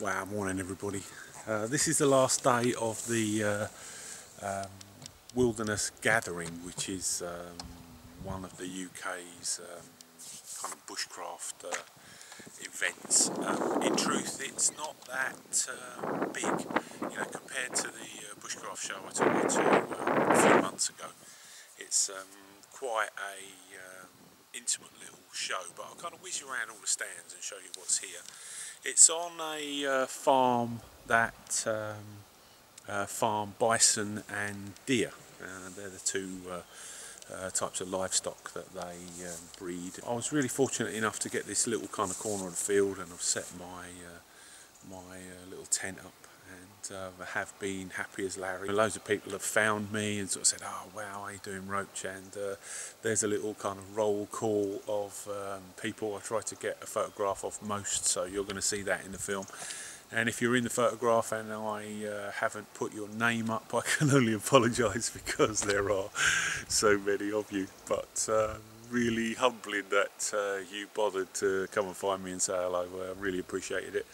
Wow, morning everybody. This is the last day of the Wilderness Gathering, which is one of the UK's kind of bushcraft events. In truth, it's not that big, compared to the bushcraft show I took you to a few months ago. It's quite a intimate little show, but I'll kind of whiz you around all the stands and show you what's here. It's on a farm that farm bison and deer. They're the two types of livestock that they breed. I was really fortunate enough to get this little kind of corner of the field, and I've set my little tent up, and have been happy as Larry. Loads of people have found me and sort of said, "Oh wow, how you doing, Roach?" And there's a little kind of roll call of people I try to get a photograph of most, so you're going to see that in the film. And if you're in the photograph and I haven't put your name up, I can only apologise because there are so many of you. But really humbling that you bothered to come and find me and say hello. I really appreciated it.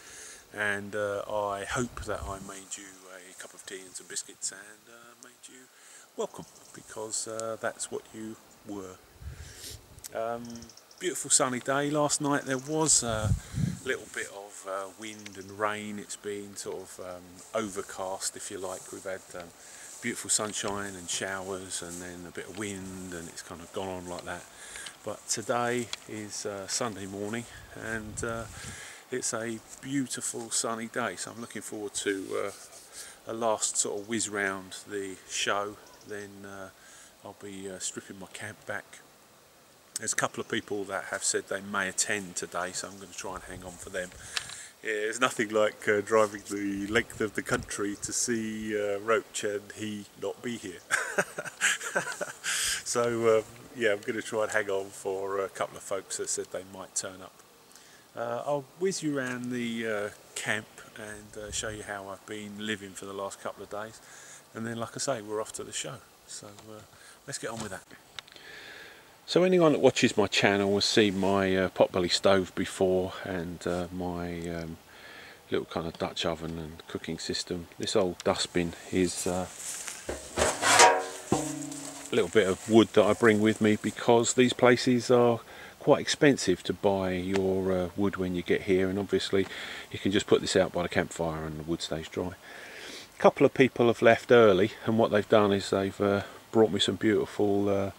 And I hope that I made you a cup of tea and some biscuits and made you welcome, because that's what you were. Beautiful sunny day. Last night there was a little bit of wind and rain. It's been sort of overcast, if you like. We've had beautiful sunshine and showers and then a bit of wind, and it's kind of gone on like that. But today is Sunday morning, and it's a beautiful sunny day, so I'm looking forward to a last sort of whiz round the show. Then I'll be stripping my camp back. There's a couple of people that have said they may attend today, so I'm going to try and hang on for them. Yeah, there's nothing like driving the length of the country to see Roach and he not be here. So yeah, I'm going to try and hang on for a couple of folks that said they might turn up. I'll whiz you around the camp and show you how I've been living for the last couple of days, and then, like I say, we're off to the show. So let's get on with that. So anyone that watches my channel will see my potbelly stove before, and my little kind of Dutch oven and cooking system. This old dustbin is a little bit of wood that I bring with me, because these places are quite expensive to buy your wood when you get here, and obviously you can just put this out by the campfire and the wood stays dry. A couple of people have left early, and what they've done is they've brought me some beautiful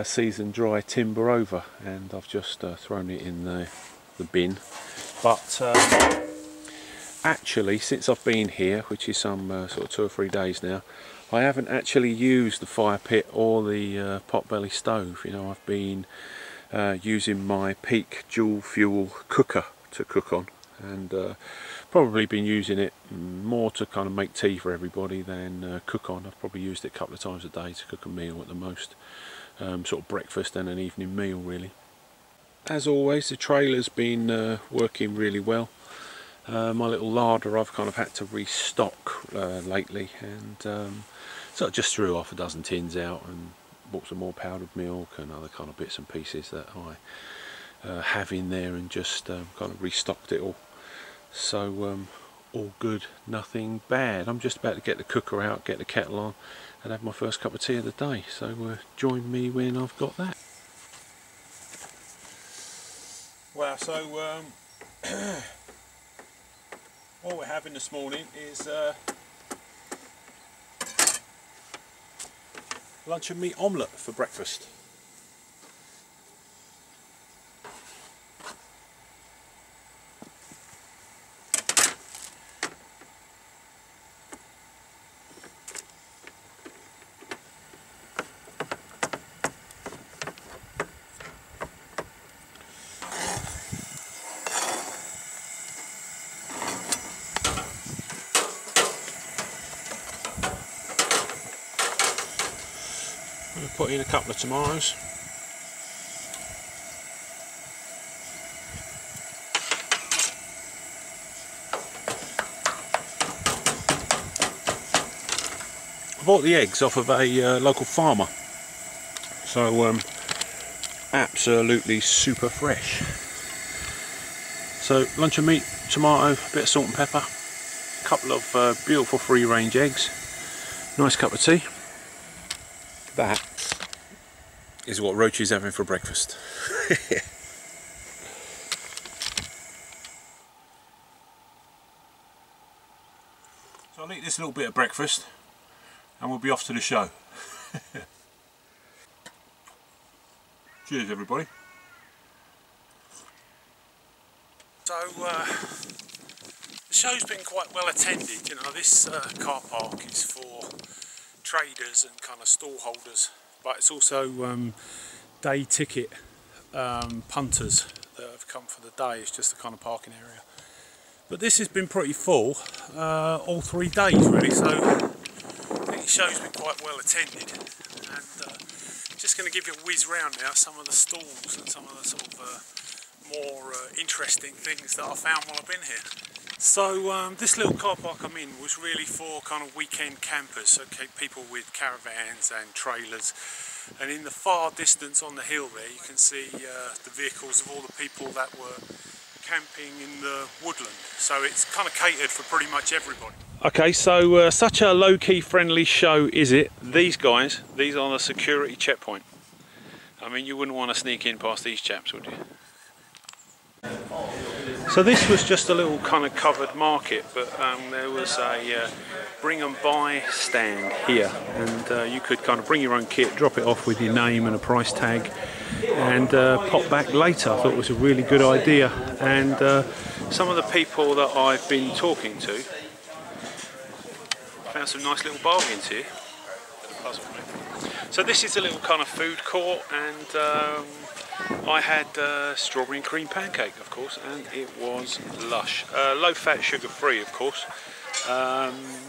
seasoned dry timber over, and I've just thrown it in the bin. But actually, since I've been here, which is some sort of 2 or 3 days now, I haven't actually used the fire pit or the potbelly stove. I've been using my Peak dual fuel cooker to cook on, and probably been using it more to kind of make tea for everybody than cook on. I've probably used it a couple of times a day to cook a meal at the most, sort of breakfast and an evening meal really. As always, the trailer's been working really well. My little larder I've kind of had to restock lately, and so I just threw off a dozen tins out and bought some more powdered milk and other kind of bits and pieces that I have in there, and just kind of restocked it all. So all good, nothing bad. I'm just about to get the cooker out, get the kettle on, and have my first cup of tea of the day. So join me when I've got that. Well, so what we're having this morning is lunch and meat omelette for breakfast. I'm going to put in a couple of tomatoes. I bought the eggs off of a local farmer, so absolutely super fresh. So lunch of meat, tomato, a bit of salt and pepper, a couple of beautiful free range eggs, nice cup of tea. That is what Rochi's having for breakfast. So I'll eat this little bit of breakfast and we'll be off to the show. Cheers everybody. So the show's been quite well attended. You know, this car park is for traders and kind of stall holders, but it's also day ticket punters that have come for the day. It's just the kind of parking area. But this has been pretty full all 3 days really, so I think the show's been quite well attended. And just going to give you a whiz round now some of the stalls and some of the sort of more interesting things that I found while I've been here. So this little car park I'm in was really for kind of weekend campers, so people with caravans and trailers. And in the far distance on the hill there you can see the vehicles of all the people that were camping in the woodland. So it's kind of catered for pretty much everybody. Okay, so such a low-key friendly show is it? These guys, these are the security checkpoint. I mean, you wouldn't want to sneak in past these chaps, would you? So this was just a little kind of covered market, but there was a bring and buy stand here, and you could kind of bring your own kit, drop it off with your name and a price tag, and pop back later. I thought it was a really good idea, and some of the people that I've been talking to found some nice little bargains here. So this is a little kind of food court, and I had strawberry and cream pancake, of course, and it was lush. Low fat, sugar free, of course.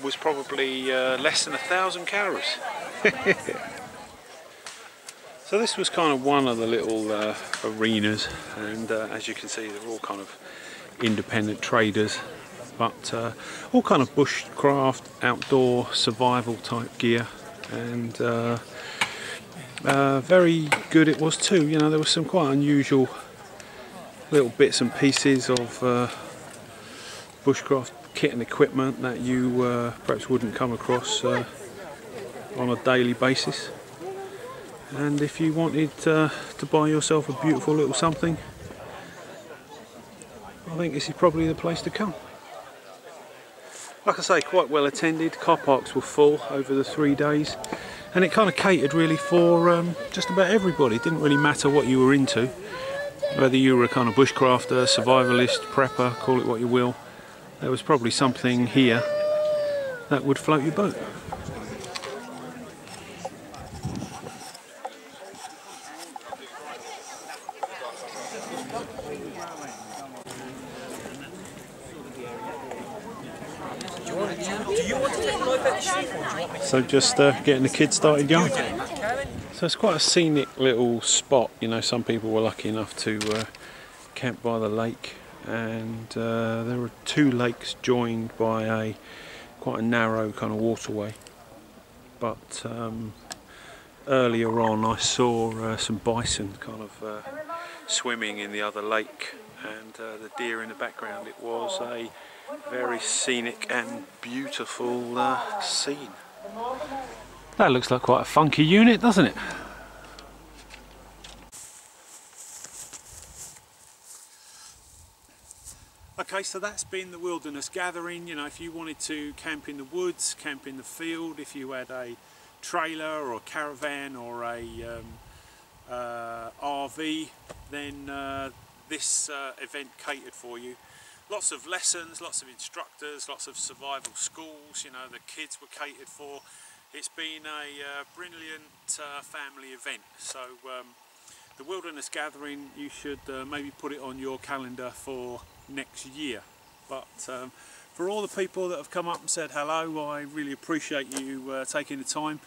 Was probably less than 1,000 calories. So this was kind of one of the little arenas, and as you can see, they're all kind of independent traders, but all kind of bushcraft, outdoor, survival type gear, and very good it was too. You know, there was some quite unusual little bits and pieces of bushcraft kit and equipment that you perhaps wouldn't come across on a daily basis. And if you wanted to buy yourself a beautiful little something, I think this is probably the place to come. Like I say, quite well attended. Car parks were full over the 3 days, and it kind of catered really for just about everybody. It didn't really matter what you were into, whether you were a kind of bushcrafter, survivalist, prepper, call it what you will. There was probably something here that would float your boat. So just getting the kids started going. So it's quite a scenic little spot. You know, some people were lucky enough to camp by the lake, and there were 2 lakes joined by quite a narrow kind of waterway. But earlier on I saw some bison kind of swimming in the other lake, and the deer in the background. It was a very scenic and beautiful scene. That looks like quite a funky unit, doesn't it? Okay, so that's been the Wilderness Gathering. You know, if you wanted to camp in the woods, camp in the field, if you had a trailer or a caravan or a RV, then this event catered for you. Lots of lessons, lots of instructors, lots of survival schools. You know, the kids were catered for. It's been a brilliant family event. So the Wilderness Gathering, you should maybe put it on your calendar for next year. But for all the people that have come up and said hello, I really appreciate you taking the time,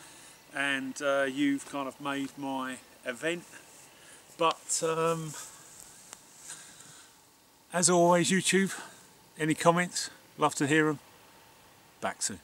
and you've kind of made my event. But as always, YouTube, any comments? Love to hear them. Back soon.